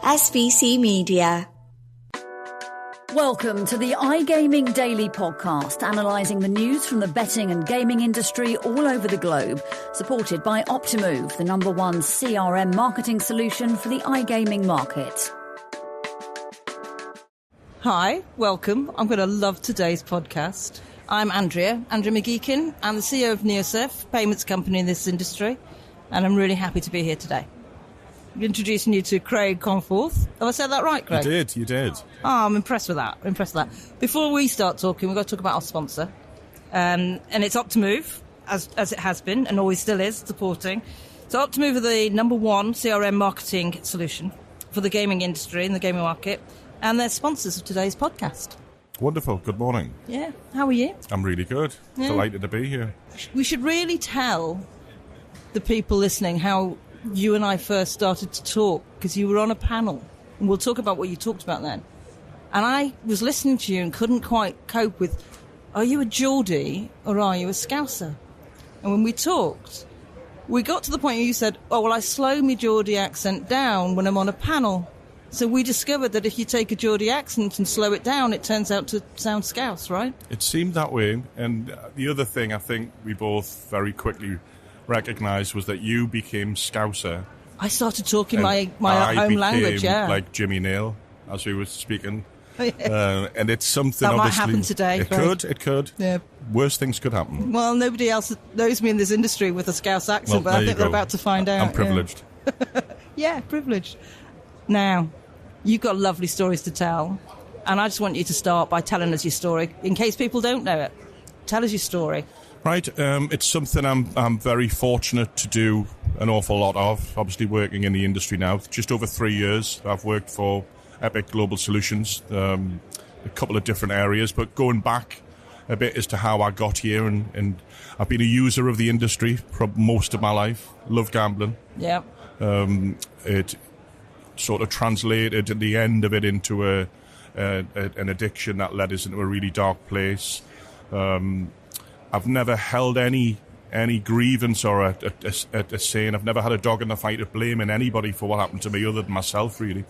SVC Media. Welcome to the iGaming Daily Podcast, analysing the news from the betting and gaming industry all over the globe, supported by Optimove, the #1 CRM marketing solution for the iGaming market. Hi, welcome. I'm going to love today's podcast. I'm Andrea McGeachin. I'm the CEO of Neosurf, payments company in this industry, and I'm really happy to be here today. I'm introducing you to Craig Cornforth. Have I said that right, Craig? You did. Oh, I'm impressed with that. Before we start talking, we've got to talk about our sponsor. And it's Optimove, as it has been and always still is, supporting. So Optimove are the #1 CRM marketing solution for the gaming industry and the gaming market, and they're sponsors of today's podcast. Wonderful. Good morning. Yeah. How are you? I'm really good. Yeah. Delighted to be here. We should really tell the people listening how you and I first started to talk, because you were on a panel, and we'll talk about what you talked about then. And I was listening to you and couldn't quite cope with, are you a Geordie or are you a Scouser? And when we talked, we got to the point where you said, oh, well, I slow my Geordie accent down when I'm on a panel. So we discovered that if you take a Geordie accent and slow it down, it turns out to sound Scouse, right? It seemed that way. And the other thing I think we both very quickly recognised was that you became Scouser. I started talking my home language, yeah. Like Jimmy Nail, as we were speaking. Oh, yeah. And it's something that might obviously... happen today. It could. Yeah. Worse things could happen. Well, nobody else knows me in this industry with a Scouse accent, but I think we're about to find out. I'm privileged. Yeah, privileged. Now, you've got lovely stories to tell, and I just want you to start by telling us your story, in case people don't know it. Tell us your story. Right, it's something I'm very fortunate to do an awful lot of, obviously working in the industry now. Just over 3 years I've worked for Epic Global Solutions, a couple of different areas, but going back a bit as to how I got here, and I've been a user of the industry for most of my life, love gambling. Yeah. It sort of translated at the end of it into an addiction that led us into a really dark place. I've never held any grievance or a saying. I've never had a dog in the fight of blaming anybody for what happened to me other than myself, really.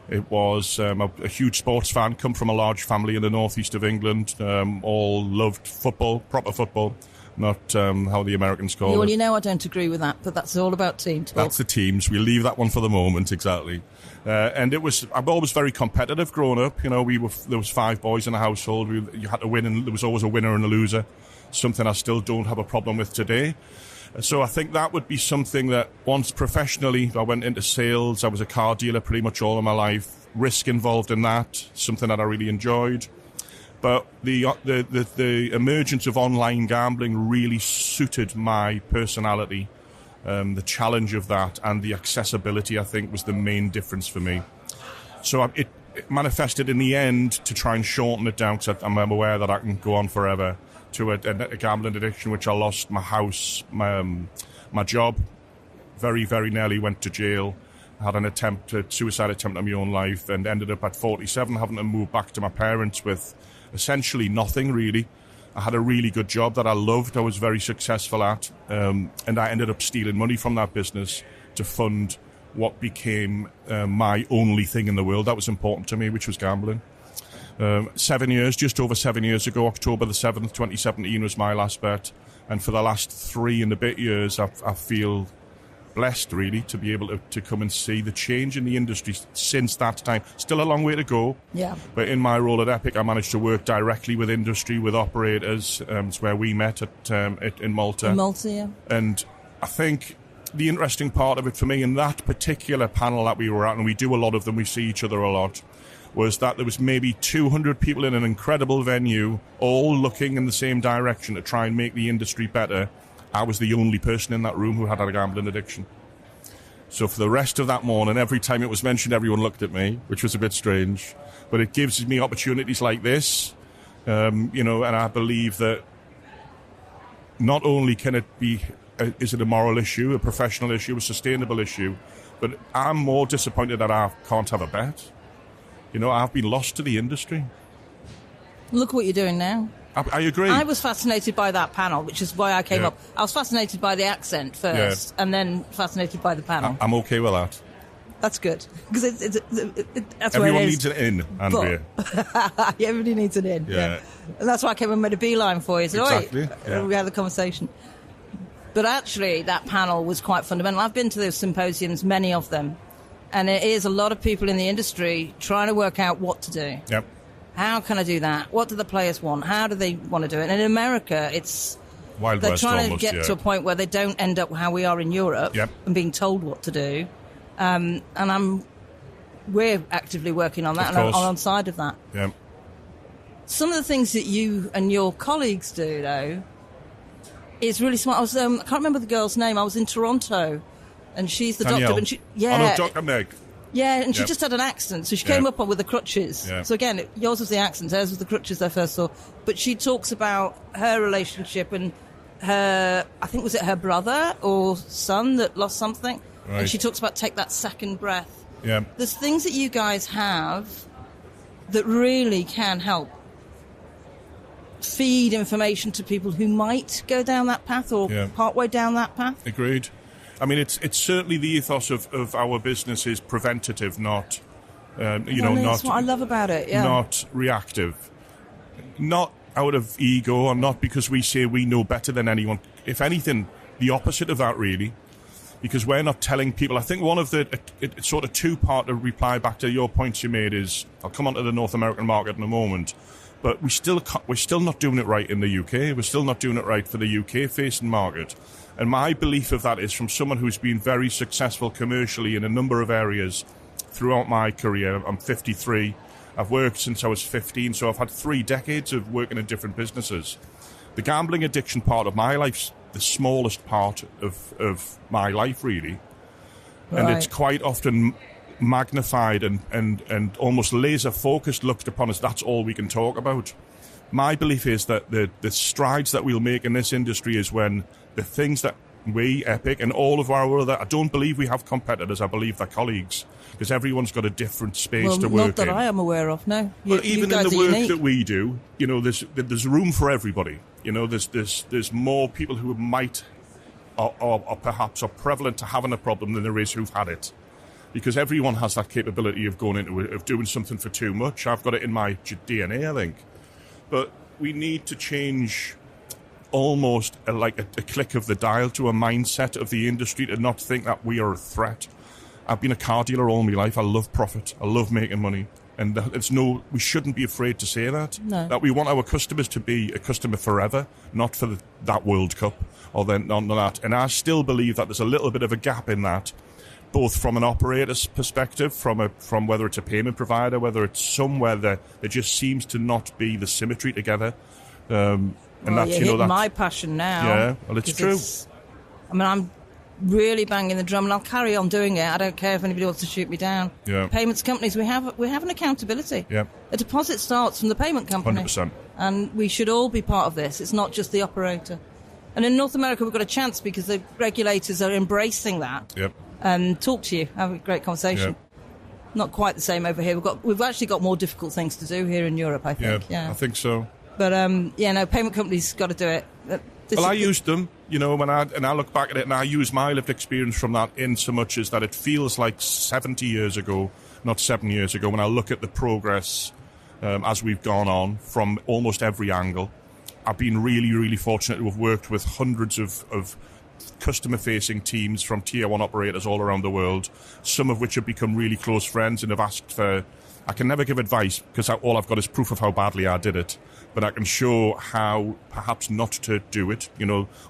It was a huge sports fan, come from a large family in the northeast of England, all loved football, proper football, not how the Americans call it. Well, you know I don't agree with that, but that's all about team talk. That's the teams. We'll leave that one for the moment, exactly. And I'm always very competitive growing up. You know, there was 5 boys in the household. You had to win, and there was always a winner and a loser. Something I still don't have a problem with today. So I think that would be something that once professionally, I went into sales. I was a car dealer pretty much all of my life. Risk involved in that, something that I really enjoyed. But the emergence of online gambling really suited my personality. The challenge of that and the accessibility, I think, was the main difference for me. So it manifested in the end to try and shorten it down, because I'm aware that I can go on forever, to a gambling addiction, which I lost my house, my job, very, very nearly went to jail, had a suicide attempt on my own life, and ended up at 47 having to move back to my parents with essentially nothing, really. I had a really good job that I loved, I was very successful at, and I ended up stealing money from that business to fund what became my only thing in the world that was important to me, which was gambling. 7 years, just over 7 years ago, October the 7th, 2017 was my last bet. And for the last 3 and a bit years, I feel blessed, really, to be able to come and see the change in the industry since that time. Still a long way to go. Yeah. But in my role at Epic, I managed to work directly with industry, with operators. It's where we met in Malta. In Malta, yeah. And I think the interesting part of it for me in that particular panel that we were at, and we do a lot of them, we see each other a lot, was that there was maybe 200 people in an incredible venue, all looking in the same direction to try and make the industry better. I was the only person in that room who had a gambling addiction. So for the rest of that morning, every time it was mentioned, everyone looked at me, which was a bit strange. But it gives me opportunities like this, and I believe that not only can it be, is it a moral issue, a professional issue, a sustainable issue, but I'm more disappointed that I can't have a bet. I've been lost to the industry. Look what you're doing now. I agree. I was fascinated by that panel, which is why I came up. I was fascinated by the accent first, and then fascinated by the panel. I'm okay with that. That's good. Because that's Everyone where it is. needs an in, Andrea. Everybody needs an in. Yeah. And that's why I came and made a beeline for you. So, Exactly. Yeah. we had the conversation. But actually, that panel was quite fundamental. I've been to those symposiums, many of them. And it is a lot of people in the industry trying to work out what to do. Yep. How can I do that? What do the players want? How do they want to do it? And in America, it's... Wild They're West trying almost, to get to a point where they don't end up how we are in Europe Yep. and being told what to do. And we're actively working on that, Of and I'm course. onside of that. Yep. Some of the things that you and your colleagues do, though, is really smart. I was I can't remember the girl's name. I was in Toronto, and she's the Danielle. doctor. And she, Oh, no, Dr. Meg. yeah, and she Yep. just had an accident, so she Yeah. came up with the crutches. Yeah. So again, yours was the accident, hers was the crutches I first saw. But she talks about her relationship and her, I think, was it her brother or son that lost something? Right. And she talks about take that second breath. Yeah. There's things that you guys have that really can help feed information to people who might go down that path or Yeah. partway down that path. Agreed. I mean, it's certainly the ethos of our business is preventative, not, That's what I love about it, yeah. not reactive. Not out of ego or not because we say we know better than anyone. If anything, the opposite of that, really. Because we're not telling people. I think one of the it's sort of two-part to reply back to your points you made is, I'll come on to the North American market in a moment, but we're still not doing it right in the UK. We're still not doing it right for the UK-facing market. And my belief of that is from someone who's been very successful commercially in a number of areas throughout my career. I'm 53. I've worked since I was 15, so I've had 3 decades of working in different businesses. The gambling addiction part of my life's the smallest part of my life, really. Right. And it's quite often magnified and almost laser-focused looked upon as that's all we can talk about. My belief is that the strides that we'll make in this industry is when the things that we, Epic, and all of our other... I don't believe we have competitors, I believe they're colleagues, because everyone's got a different space to work in. Not that I am aware of, no. Well, You even guys in the are work unique. that we do, there's room for everybody. There's more people who might or perhaps are prevalent to having a problem than there is who've had it. Because everyone has that capability of going into it, of doing something for too much. I've got it in my DNA, I think. But we need to change almost like a click of the dial to a mindset of the industry to not think that we are a threat. I've been a car dealer all my life. I love profit. I love making money. And we shouldn't be afraid to say that. No. That we want our customers to be a customer forever, not for that World Cup or then none of that. And I still believe that there's a little bit of a gap in that, both from an operator's perspective, from whether it's a payment provider, whether it's somewhere there just seems to not be the symmetry together. And that's you're hitting that's my passion now. Yeah, well, it's true. I'm really banging the drum, and I'll carry on doing it. I don't care if anybody wants to shoot me down. Yeah. Payments companies, we have an accountability. Yeah. A deposit starts from the payment company. 100%. And we should all be part of this. It's not just the operator. And in North America, we've got a chance because the regulators are embracing that. Yep. And talk to you, have a great conversation. Yep. Not quite the same over here. We've actually got more difficult things to do here in Europe, I think. Yeah, I think so. But payment companies got to do it. I used them, when I look back at it, and I use my lived experience from that in so much as that it feels like 70 years ago, not 7 years ago, when I look at the progress as we've gone on from almost every angle. I've been really, really fortunate to have worked with hundreds of customer-facing teams from Tier 1 operators all around the world, some of which have become really close friends and have asked for... I can never give advice because all I've got is proof of how badly I did it, but I can show how perhaps not to do it,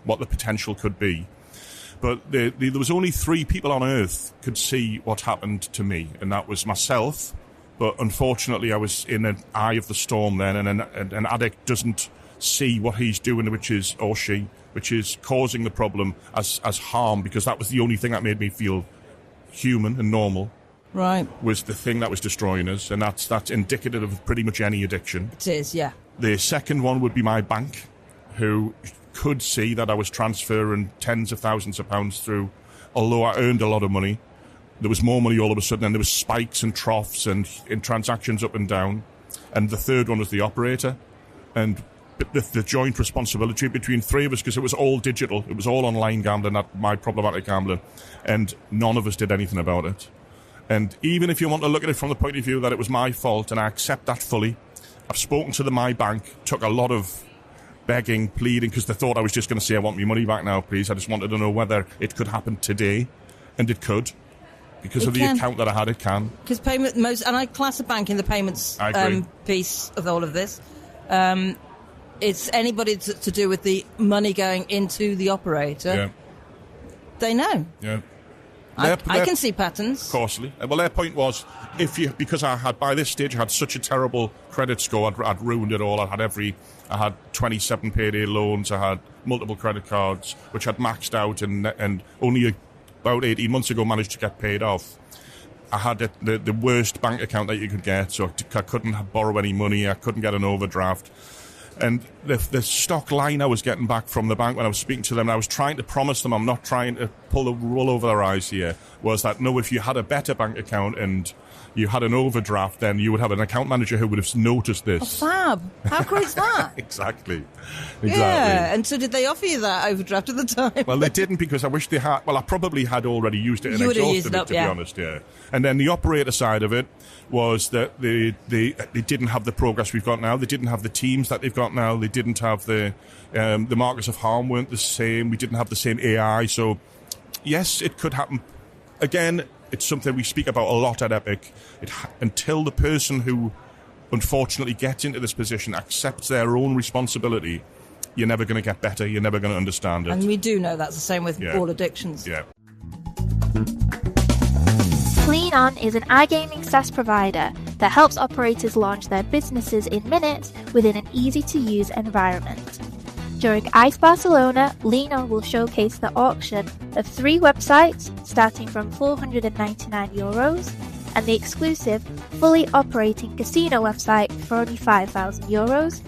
what the potential could be. But there was only 3 people on Earth could see what happened to me, and that was myself. But unfortunately, I was in an eye of the storm then, and an addict doesn't see what he's doing, which is causing the problem as harm, because that was the only thing that made me feel human and normal. Right. Was the thing that was destroying us, and that's indicative of pretty much any addiction. It is, yeah. The second one would be my bank, who could see that I was transferring tens of thousands of pounds through, although I earned a lot of money. There was more money all of a sudden, and there was spikes and troughs and in transactions up and down. And the third one was the operator. And the joint responsibility between 3 of us, because it was all digital, it was all online gambling, my problematic gambling, and none of us did anything about it. And even if you want to look at it from the point of view that it was my fault, and I accept that fully, I've spoken to my bank, took a lot of begging, pleading, because they thought I was just going to say, I want my money back now, please. I just wanted to know whether it could happen today. And it could. Because of the account that I had, it can. Because and I class the bank in the payments piece of all of this. It's anybody to do with the money going into the operator. Yeah. They know. Yeah. I can see patterns. Of course. Well, their point was, because I had, by this stage, I had such a terrible credit score, I'd ruined it all. I had 27 payday loans, I had multiple credit cards, which had maxed out, and only about 18 months ago managed to get paid off. I had the worst bank account that you could get, so I couldn't borrow any money, I couldn't get an overdraft. And the stock line I was getting back from the bank when I was speaking to them, and I was trying to promise them, I'm not trying to pull the wool over their eyes here, was that, no, if you had a better bank account and you had an overdraft, then you would have an account manager who would have noticed this. Oh, fab. How great is that? Exactly. Yeah, and so did they offer you that overdraft at the time? Well, they didn't, because I wish they had. Well, I probably had already used it and exhausted it, to be honest, yeah. And then the operator side of it was that they didn't have the progress we've got now. They didn't have the teams that they've got now. They didn't have the markers of harm weren't the same. We didn't have the same AI. So, yes, it could happen. Again, it's something we speak about a lot at Epic. Until the person who unfortunately gets into this position accepts their own responsibility, you're never going to get better. You're never going to understand it. And we do know that's the same with all addictions. Yeah. LeanOn is an iGaming SaaS provider that helps operators launch their businesses in minutes within an easy-to-use environment. During ICE Barcelona, LeanOn will showcase the auction of 3 websites starting from €499 and the exclusive, fully operating casino website for only €5,000.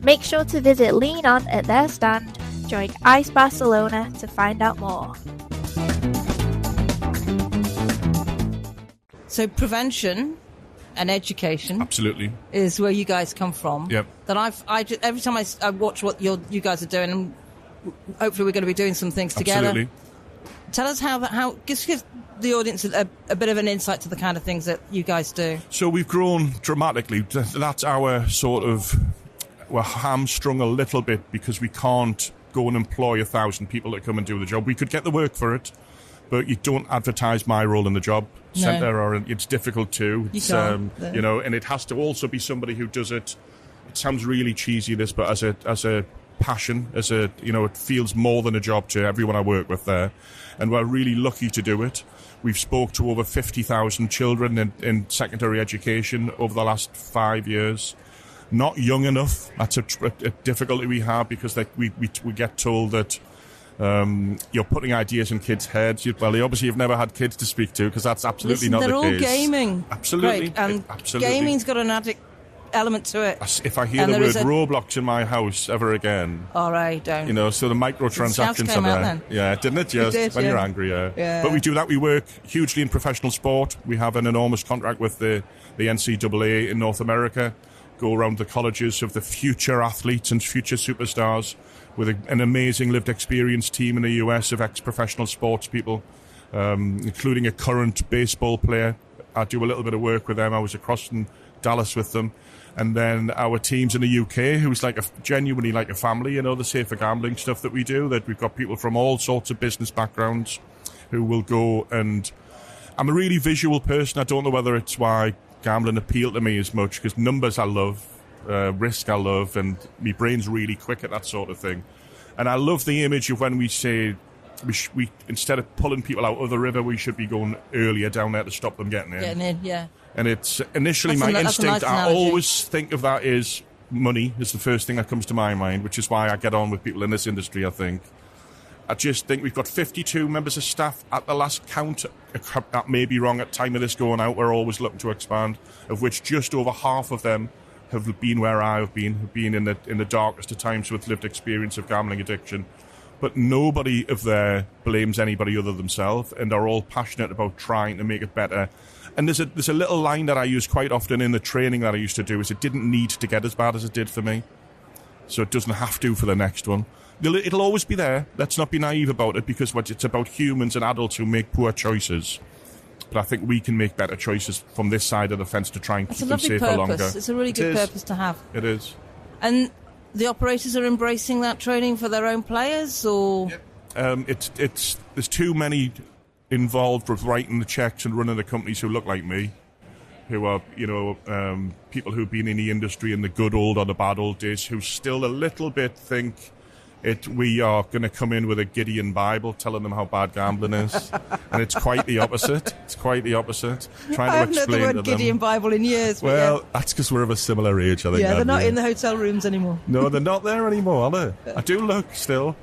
Make sure to visit LeanOn at their stand during ICE Barcelona to find out more. So prevention and education, absolutely, is where you guys come from. Yep. That every time I watch what you guys are doing, and hopefully we're going to be doing some things together. Absolutely. Tell us how give the audience a bit of an insight to the kind of things that you guys do. So we've grown dramatically. That's our sort of, we're hamstrung a little bit because we can't go and employ 1,000 people to come and do the job. We could get the work for it, but you don't advertise my role in the job centre, or it's difficult to. You can't. And it has to also be somebody who does it. It sounds really cheesy, this, but as a passion, it feels more than a job to everyone I work with there, and we're really lucky to do it. We've spoke to over 50,000 children in secondary education over the last 5 years. Not young enough. That's a difficulty we have, because we get told that you're putting ideas in kids' heads. Well, they obviously have never had kids to speak to, because that's absolutely not the case. They're all gaming. Absolutely. Right. And absolutely. Gaming's got an addict element to it. If I hear the word Roblox in my house ever again... All right, don't. So the microtransactions are there. Then. Yeah, didn't it? Just when you're angry, yeah. But we do that. We work hugely in professional sport. We have an enormous contract with the NCAA in North America. Go around the colleges of the future athletes and future superstars with an amazing lived experience team in the US of ex-professional sports people, including a current baseball player. I do a little bit of work with them. I was across in Dallas with them. And then our teams in the UK, who's genuinely like a family, the safer gambling stuff that we do, that we've got people from all sorts of business backgrounds who will go, and I'm a really visual person. I don't know whether it's why gambling appealed to me as much, because numbers I love, risk I love, and my brain's really quick at that sort of thing. And I love the image of when we say we instead of pulling people out of the river, we should be going earlier down there to stop them getting in. Getting in, yeah. And it's initially my instinct, I always think of that as money is the first thing that comes to my mind, which is why I get on with people in this industry, I think. I just think we've got 52 members of staff at the last count. That may be wrong at time of this going out. We're always looking to expand, of which just over half of them have been where I have been in the darkest of times with lived experience of gambling addiction. But nobody of there blames anybody other than themselves, and are all passionate about trying to make it better. And there's a little line that I use quite often in the training that I used to do, is it didn't need to get as bad as it did for me, so it doesn't have to for the next one. It'll always be there. Let's not be naive about it, because it's about humans and adults who make poor choices. But I think we can make better choices from this side of the fence to try and keep them safe purpose. for longer. It's a really good purpose to have. It is. And the operators are embracing that training for their own players, or there's too many involved with writing the checks and running the companies who look like me, who are people who've been in the industry in the good old or the bad old days, who still a little bit think we are going to come in with a Gideon Bible telling them how bad gambling is. And it's quite the opposite. It's quite the opposite. Trying to I haven't explain heard the word Gideon Bible in years. Well, that's because we're of a similar age, I think. Yeah, they're not in the hotel rooms anymore. No, they're not there anymore, are they? I do look still.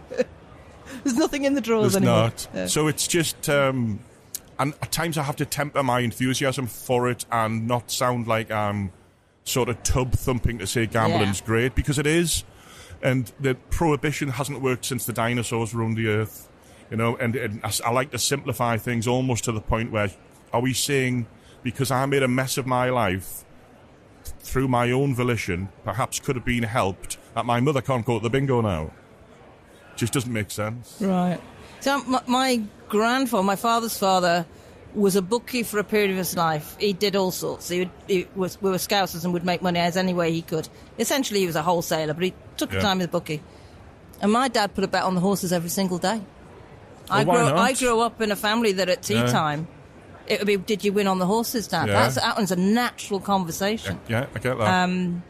There's nothing in the drawers There's anymore. not. Yeah. So it's just... and at times I have to temper my enthusiasm for it and not sound like I'm sort of tub-thumping to say gambling's great, because it is. And the prohibition hasn't worked since the dinosaurs roamed the earth, and I like to simplify things almost to the point where, are we saying, because I made a mess of my life through my own volition, perhaps could have been helped, that my mother can't go to the bingo now? Just doesn't make sense. Right. So my grandfather, my father's father, was a bookie for a period of his life. He did all sorts. We were Scousers and would make money as any way he could. Essentially, he was a wholesaler, but he took the time as a bookie. And my dad put a bet on the horses every single day. I grew up in a family that at tea time, it would be, did you win on the horses, Dad? Yeah. That was a natural conversation. Yeah, I get that.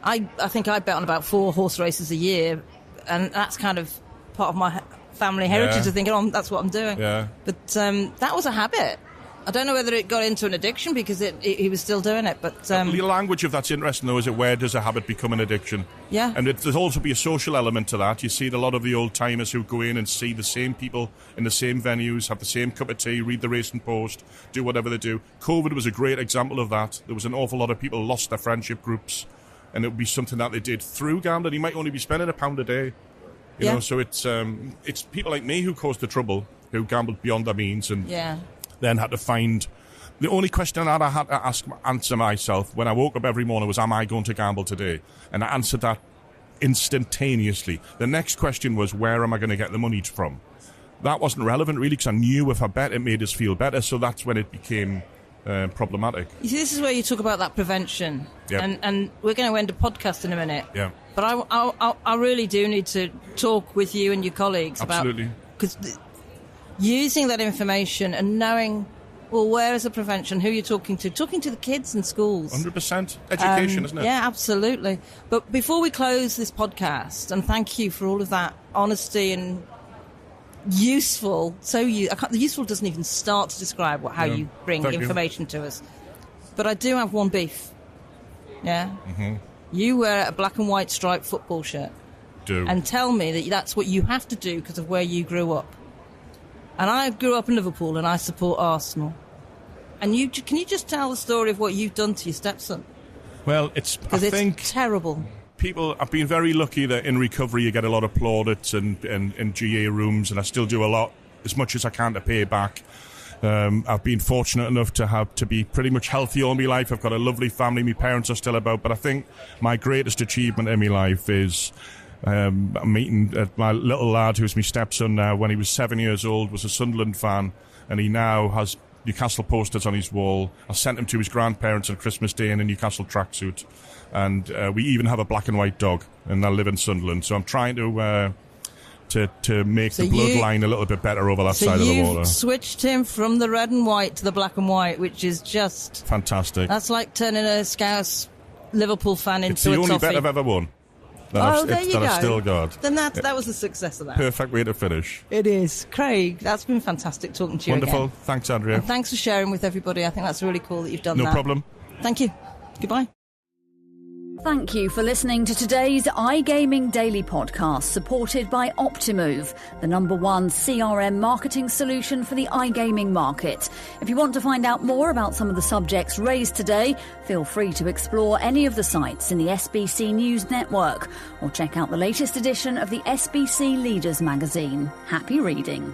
I think I bet on about 4 horse races a year, and that's kind of part of my family heritage of thinking, oh, that's what I'm doing. Yeah. But that was a habit. I don't know whether it got into an addiction because he was still doing it. But the language of that's interesting, though, is where does a habit become an addiction? Yeah. And there's also be a social element to that. You see a lot of the old-timers who go in and see the same people in the same venues, have the same cup of tea, read the Racing Post, do whatever they do. COVID was a great example of that. There was an awful lot of people lost their friendship groups, and it would be something that they did through gambling. You might only be spending £1 a day. You know, so it's people like me who caused the trouble, who gambled beyond their means, and then had to find... The only question that I had to answer myself when I woke up every morning was, am I going to gamble today? And I answered that instantaneously. The next question was, where am I going to get the money from? That wasn't relevant, really, because I knew if I bet, it made us feel better, so that's when it became problematic. You see, this is where you talk about that prevention. Yep. And we're going to end a podcast in a minute. Yeah. But I really do need to talk with you and your colleagues Absolutely. about... Because using that information and knowing, well, where is the prevention, who you're talking to the kids in schools. 100%. Education, isn't it? Yeah, absolutely. But before we close this podcast, and thank you for all of that honesty and useful, useful doesn't even start to describe how you bring information to us. But I do have one beef. Yeah? Mm-hmm. You wear a black and white striped football shirt. And tell me that that's what you have to do because of where you grew up. And I grew up in Liverpool and I support Arsenal. And can you just tell the story of what you've done to your stepson? Well, I think it's terrible. I've been very lucky that in recovery you get a lot of plaudits and GA rooms, and I still do a lot, as much as I can, to pay back. I've been fortunate enough to be pretty much healthy all my life. I've got a lovely family. My parents are still about, but I think my greatest achievement in my life is meeting my little lad, who's my stepson now. When he was 7 years old, was a Sunderland fan, and he now has Newcastle posters on his wall. I sent him to his grandparents on Christmas Day in a Newcastle tracksuit, and we even have a black and white dog, and I live in Sunderland. So I'm trying to make the bloodline a little bit better over that side of the water. So you've switched him from the red and white to the black and white, which is just... fantastic. That's like turning a Scouse Liverpool fan into a toffee. It's the only bet I've ever won. There you go. I've still got. Then that was the success of that. Perfect way to finish. It is. Craig, that's been fantastic talking to you Wonderful. again. Thanks, Andrea. And thanks for sharing with everybody. I think that's really cool that you've done that. No problem. Thank you. Goodbye. Thank you for listening to today's iGaming Daily podcast, supported by Optimove, the #1 CRM marketing solution for the iGaming market. If you want to find out more about some of the subjects raised today, feel free to explore any of the sites in the SBC News network or check out the latest edition of the SBC Leaders magazine. Happy reading.